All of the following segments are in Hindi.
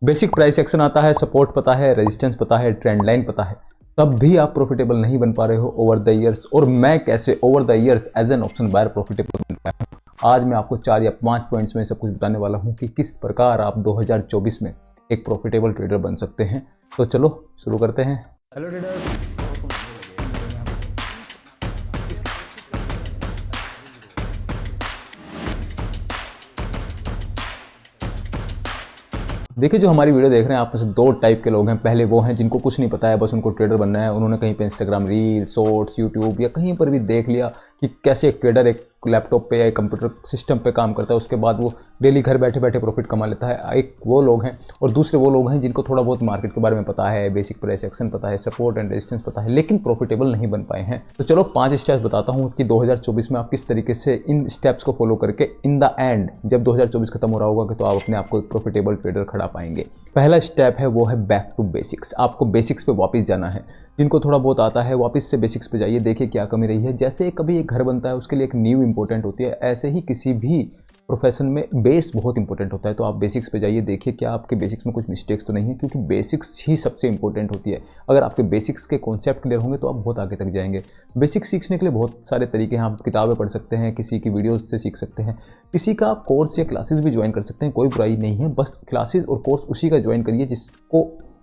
बेसिक प्राइस एक्शन आता है, सपोर्ट पता है, रेजिस्टेंस पता है, ट्रेंड लाइन पता है, तब भी आप प्रॉफिटेबल नहीं बन पा रहे हो ओवर द ईयर्स। और मैं कैसे over the years as an option buyer profitable बन पाया हूं, आज मैं आपको 4 या 5 पॉइंट्स में सब कुछ बताने वाला हूं कि किस प्रकार आप 2024 में एक प्रॉफिटेबल ट्रेडर बन सकते हैं। तो चलो शुरू करते हैं। हेलो ट्रेडर्स, देखिए, जो हमारी वीडियो देख रहे हैं आप में से दो टाइप के लोग हैं। पहले वो हैं जिनको कुछ नहीं पता है, बस उनको ट्रेडर बनना है। उन्होंने कहीं पे इंस्टाग्राम रील, शॉर्ट्स, यूट्यूब या कहीं पर भी देख लिया कि कैसे एक ट्रेडर एक लैपटॉप पे या कंप्यूटर सिस्टम पे काम करता है, उसके बाद वो डेली घर बैठे बैठे प्रॉफिट कमा लेता है। एक वो लोग हैं, और दूसरे वो लोग हैं जिनको थोड़ा बहुत मार्केट के बारे में पता है, बेसिक प्राइस एक्शन पता है, सपोर्ट एंड रेजिस्टेंस पता है, लेकिन प्रॉफिटेबल नहीं बन पाए हैं। तो चलो 5 स्टेप्स बताता हूँ कि 2024 में आप किस तरीके से इन स्टेप्स को फॉलो करके इन द एंड जब 2024 खत्म हो रहा होगा तो आप अपने आप को एक प्रॉफिटेबल ट्रेडर खड़ा पाएंगे। पहला स्टेप है वो है बैक टू बेसिक्स। आपको बेसिक्स पे वापस जाना है। जिनको थोड़ा बहुत आता है वापस से बेसिक्स पे जाइए, देखिए क्या कमी रही है। जैसे कभी एक घर बनता है उसके लिए एक नींव इंपॉर्टेंट होती है, ऐसे ही किसी भी प्रोफेशन में बेस बहुत इंपॉर्टेंट होता है। तो आप बेसिक्स पे जाइए, देखिए क्या आपके बेसिक्स में कुछ मिस्टेक्स तो नहीं है, क्योंकि बेसिक्स ही सबसे इंपॉर्टेंट होती है। अगर आपके बेसिक्स के कॉन्सेप्ट क्लियर होंगे तो आप बहुत आगे तक जाएंगे। बेसिक्स सीखने के लिए बहुत सारे तरीके हैं। आप किताबें पढ़ सकते हैं, किसी की वीडियोस से सीख सकते हैं, किसी का कोर्स या क्लासेस भी ज्वाइन कर सकते हैं, कोई बुराई नहीं है। बस क्लासेस और कोर्स उसी का ज्वाइन करिए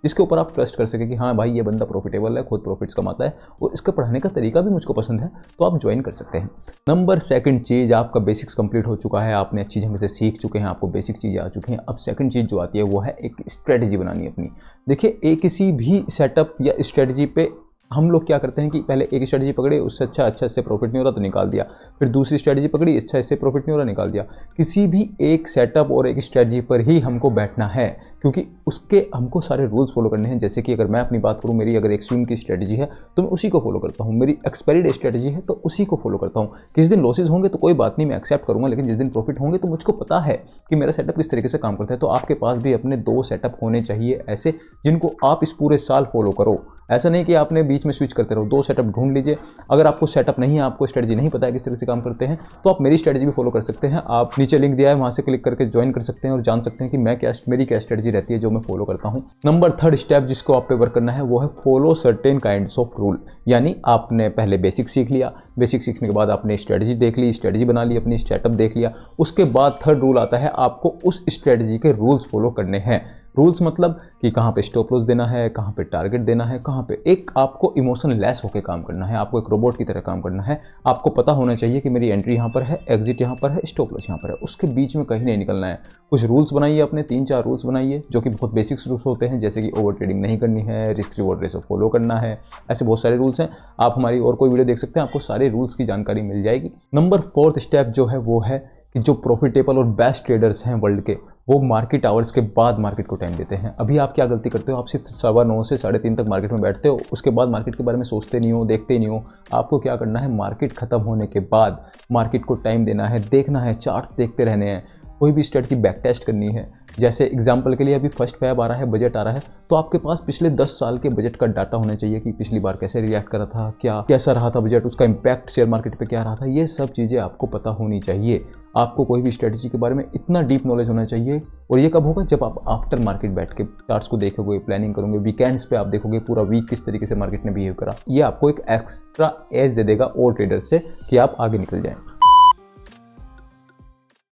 जिसके ऊपर आप ट्रस्ट कर सके कि हाँ भाई ये बंदा प्रॉफिटेबल है, खुद प्रॉफिट्स कमाता है और इसका पढ़ाने का तरीका भी मुझको पसंद है, तो आप ज्वाइन कर सकते हैं। नंबर सेकंड चीज़, आपका बेसिक्स कंप्लीट हो चुका है, आपने अच्छी ढंग से सीख चुके हैं, आपको बेसिक चीज़ें आ चुकी हैं। अब सेकंड चीज़ जो आती है वो है एक स्ट्रेटजी बनानी अपनी। देखिए, एक किसी भी सेटअप या स्ट्रेटजी पे हम लोग क्या करते हैं कि पहले एक स्ट्रेटजी पकड़े, उससे अच्छा इससे प्रॉफिट नहीं हो रहा तो निकाल दिया, फिर दूसरी स्ट्रेटजी पकड़ी, अच्छा इससे प्रॉफिट नहीं हो रहा, निकाल दिया। किसी भी एक सेटअप और एक स्ट्रेटजी पर ही हमको बैठना है, क्योंकि उसके हमको सारे रूल्स फॉलो करने हैं। जैसे कि अगर मैं अपनी बात करूँ, मेरी अगर एक स्विंग की स्ट्रेटजी है तो मैं उसी को फॉलो करता हूँ, मेरी एक्सपायरी डे स्ट्रेटजी है तो उसी को फॉलो करता हूँ। किस दिन लॉसेज होंगे तो कोई बात नहीं, मैं एक्सेप्ट करूँगा, लेकिन जिस दिन प्रॉफिट होंगे तो मुझको पता है कि मेरा सेटअप किस तरीके से काम करता है। तो आपके पास भी अपने 2 सेटअप होने चाहिए ऐसे, जिनको आप इस पूरे साल फॉलो करो। ऐसा नहीं कि आपने बीच में स्विच करते रहो। 2 सेटअप ढूंढ लीजिए। अगर आपको सेटअप नहीं है, आपको स्ट्रेटजी नहीं पता है किस तरह से काम करते हैं, तो आप मेरी स्ट्रेटजी भी फॉलो कर सकते हैं। आप नीचे लिंक दिया है, वहां से क्लिक करके ज्वाइन कर सकते हैं और जान सकते हैं कि मेरी क्या स्ट्रेटजी रहती है जो मैं फॉलो करता हूं। नंबर 3 स्टेप जिसको आप पे वर्क करना है वो है follow certain kinds of rule. यानी आपने पहले बेसिक सीख लिया, बेसिक सीखने के बाद आपने स्ट्रेटजी देख ली, स्ट्रेटजी बना ली, अपनी सेटअप देख लिया। उसके बाद 3rd रूल आता है, आपको उस स्ट्रेटजी के रूल्स फॉलो करने हैं। रूल्स मतलब कि कहाँ पे स्टॉप लॉस देना है, कहाँ पे टारगेट देना है, कहाँ पे एक आपको इमोशन लेस होकर काम करना है, आपको एक रोबोट की तरह काम करना है। आपको पता होना चाहिए कि मेरी एंट्री यहाँ पर है, एग्जिट यहाँ पर है, स्टॉप लॉस यहाँ पर है, उसके बीच में कहीं नहीं निकलना है। कुछ रूल्स बनाइए, अपने 3-4 रूल्स बनाइए जो कि बहुत बेसिक्स रूल्स होते हैं, जैसे कि ओवर ट्रेडिंग नहीं करनी है, रिस्क रिवॉर्ड रेशो फॉलो करना है। ऐसे बहुत सारे रूल्स हैं। आप हमारी और कोई वीडियो देख सकते हैं, आपको सारे रूल्स की जानकारी मिल जाएगी। नंबर 4th स्टेप जो है वो है कि जो प्रॉफिटेबल और बेस्ट ट्रेडर्स हैं वर्ल्ड के, वो मार्केट आवर्स के बाद मार्केट को टाइम देते हैं। अभी आप क्या गलती करते हो, आप सिर्फ 9:15 से 3:30 तक मार्केट में बैठते हो, उसके बाद मार्केट के बारे में सोचते नहीं हो, देखते ही नहीं हो। आपको क्या करना है, मार्केट खत्म होने के बाद मार्केट को टाइम देना है, देखना है, चार्ट देखते रहने हैं, कोई भी स्ट्रेटजी बैक टेस्ट करनी है। जैसे एग्जाम्पल के लिए अभी फर्स्ट फेब आ रहा है, बजट आ रहा है, तो आपके पास पिछले 10 साल के बजट का डाटा होना चाहिए कि पिछली बार कैसे रिएक्ट करा था, कैसा रहा था बजट, उसका इम्पैक्ट शेयर मार्केट पे क्या रहा था। ये सब चीज़ें आपको पता होनी चाहिए। आपको कोई भी स्ट्रेटजी के बारे में इतना डीप नॉलेज होना चाहिए। और ये कब होगा, जब आप आफ्टर मार्केट बैठ के चार्ट्स को देखोगे, प्लानिंग करोगे, वीकेंड्स पे आप देखोगे पूरा वीक किस तरीके से मार्केट ने बिहेव करा। ये आपको एक एक्स्ट्रा एज दे देगा और ट्रेडर से कि आप आगे निकल जाएं।